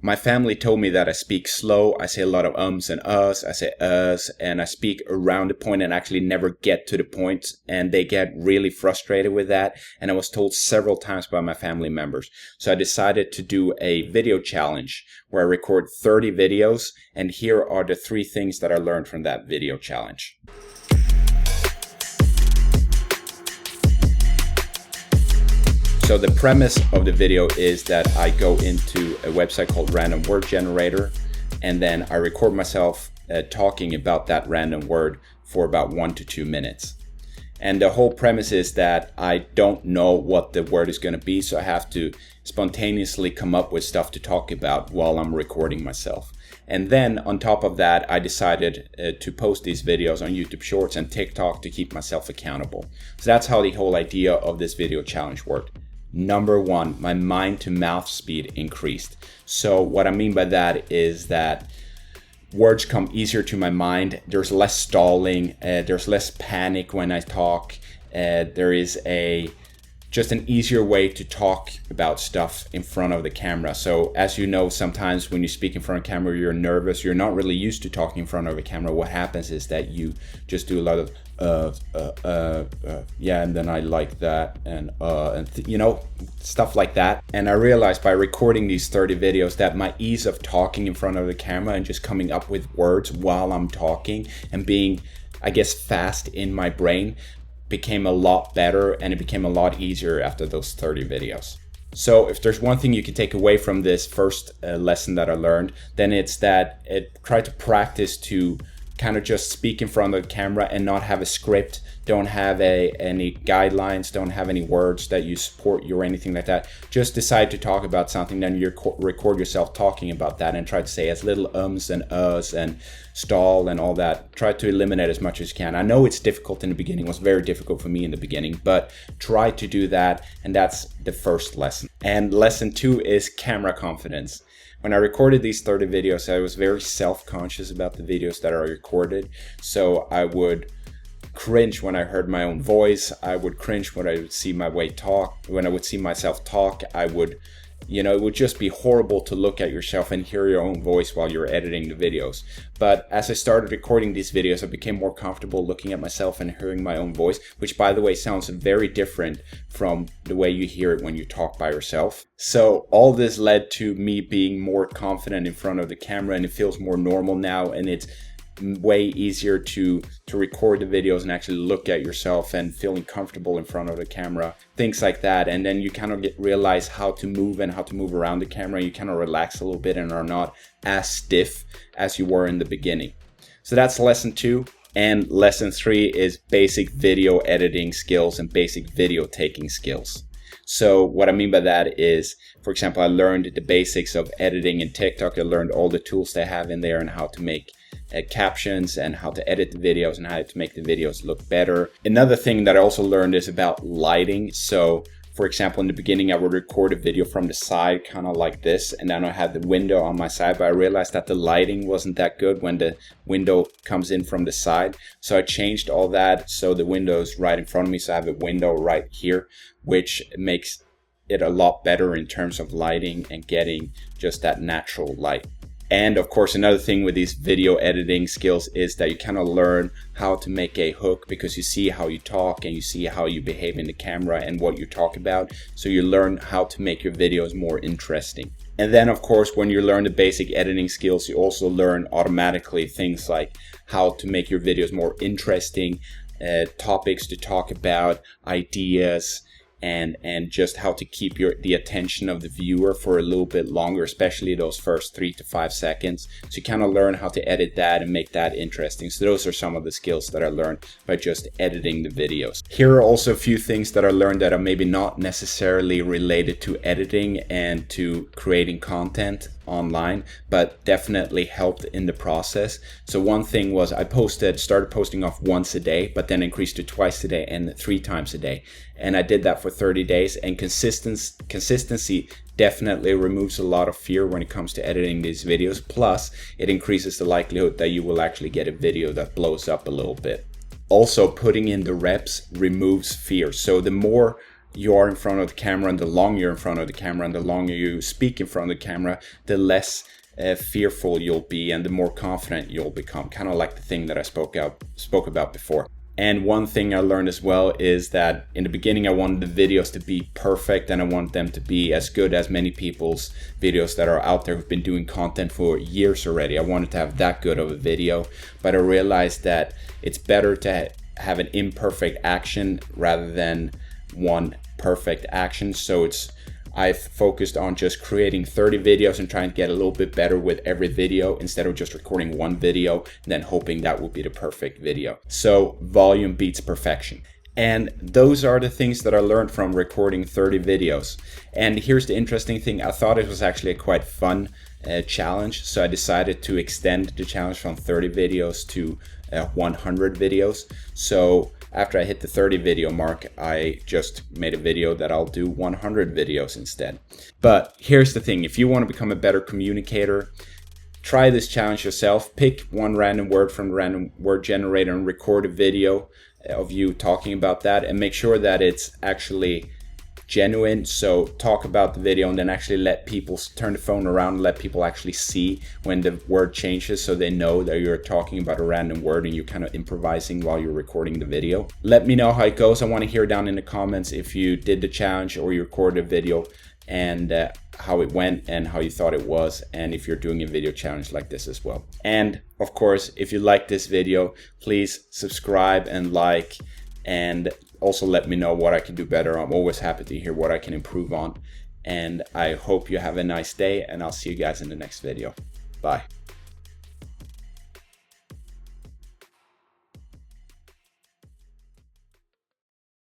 My family told me that I speak slow, I say a lot of ums and uhs, I say uhs, and I speak around the point and actually never get to the point, and they get really frustrated with that, and I was told several times by my family members. So I decided to do a video challenge where I record 30 videos, and here are the 3 things that I learned from that video challenge. So the premise of the video is that I go into a website called Random Word Generator, and then I record myself talking about that random word for about 1 to 2 minutes. And the whole premise is that I don't know what the word is going to be, so I have to spontaneously come up with stuff to talk about while I'm recording myself. And then on top of that, I decided to post these videos on YouTube Shorts and TikTok to keep myself accountable. So that's how the whole idea of this video challenge worked. Number 1, my mind to mouth speed increased. So what I mean by that is that words come easier to my mind. There's less stalling. There's less panic when I talk. There is just an easier way to talk about stuff in front of the camera. So as you know, sometimes when you speak in front of a camera, you're nervous. You're not really used to talking in front of a camera. What happens is that you just do a lot of yeah, and then I like that, and stuff like that. And I realized by recording these 30 videos that my ease of talking in front of the camera and just coming up with words while I'm talking and being, I guess, fast in my brain became a lot better, and it became a lot easier after those 30 videos. So if there's one thing you can take away from this first lesson that I learned, then it's that try to practice to kind of just speak in front of the camera and not have a script, don't have any guidelines, don't have any words that you support you or anything like that. Just decide to talk about something, then you record yourself talking about that and try to say as little ums and uhs and stall and all that. Try to eliminate as much as you can. I know it's difficult in the beginning. It was very difficult for me in the beginning, but try to do that, and that's the first lesson. And lesson 2 is camera confidence. When I recorded these 30 videos, I was very self-conscious about the videos that I recorded. So I would cringe when I heard my own voice. I would cringe when I would see when I would see myself talk. I would, it would just be horrible to look at yourself and hear your own voice while you're editing the videos. But as I started recording these videos, I became more comfortable looking at myself and hearing my own voice, which, by the way, sounds very different from the way you hear it when you talk by yourself. So all this led to me being more confident in front of the camera, and it feels more normal now, and it's way easier to record the videos and actually look at yourself and feeling comfortable in front of the camera, things like that. And then you kind of realize how to move and how to move around the camera. You kind of relax a little bit and are not as stiff as you were in the beginning. So that's lesson 2. And lesson 3 is basic video editing skills and basic video taking skills. So what I mean by that is, for example, I learned the basics of editing in TikTok. I learned all the tools they have in there and how to make captions and how to edit the videos and how to make the videos look better. Another thing that I also learned is about lighting. So for example, in the beginning, I would record a video from the side, kind of like this, and then I had the window on my side, but I realized that the lighting wasn't that good when the window comes in from the side. So I changed all that so the window is right in front of me, so I have a window right here, which makes it a lot better in terms of lighting and getting just that natural light. And of course, another thing with these video editing skills is that you kind of learn how to make a hook, because you see how you talk and you see how you behave in the camera and what you talk about. So you learn how to make your videos more interesting. And then of course, when you learn the basic editing skills, you also learn automatically things like how to make your videos more interesting, topics to talk about, ideas, and just how to keep the attention of the viewer for a little bit longer, especially those first 3 to 5 seconds. So you kind of learn how to edit that and make that interesting. So those are some of the skills that I learned by just editing the videos. Here are also a few things that I learned that are maybe not necessarily related to editing and to creating content online, but definitely helped in the process. So one thing was I started posting off once a day, but then increased to twice a day and 3 times a day. And I did that for 30 days, and consistency definitely removes a lot of fear when it comes to editing these videos. Plus, it increases the likelihood that you will actually get a video that blows up a little bit. Also, putting in the reps removes fear. So the more you are in front of the camera, and the longer you're in front of the camera, and the longer you speak in front of the camera, the less fearful you'll be and the more confident you'll become, kind of like the thing that I spoke about before. And one thing I learned as well is that in the beginning I wanted the videos to be perfect, and I want them to be as good as many people's videos that are out there who've been doing content for years already. I wanted to have that good of a video, but I realized that it's better to have an imperfect action rather than one perfect action. So I've focused on just creating 30 videos and trying to get a little bit better with every video instead of just recording one video and then hoping that will be the perfect video. So volume beats perfection. And those are the things that I learned from recording 30 videos. And here's the interesting thing. I thought it was actually a quite fun challenge. So I decided to extend the challenge from 30 videos to 100 videos. So after I hit the 30 video mark, I just made a video that I'll do 100 videos instead. But here's the thing, if you want to become a better communicator, try this challenge yourself. Pick one random word from the random word generator and record a video of you talking about that, and make sure that it's actually genuine. So talk about the video and then actually let people turn the phone around and let people actually see when the word changes, so they know that you're talking about a random word and you're kind of improvising while you're recording the video. Let me know how it goes. I want to hear down in the comments if you did the challenge or you recorded a video, and how it went and how you thought it was, and if you're doing a video challenge like this as well. And of course, if you like this video, please subscribe and like, and also let me know what I can do better. I'm always happy to hear what I can improve on. And I hope you have a nice day, and I'll see you guys in the next video. Bye.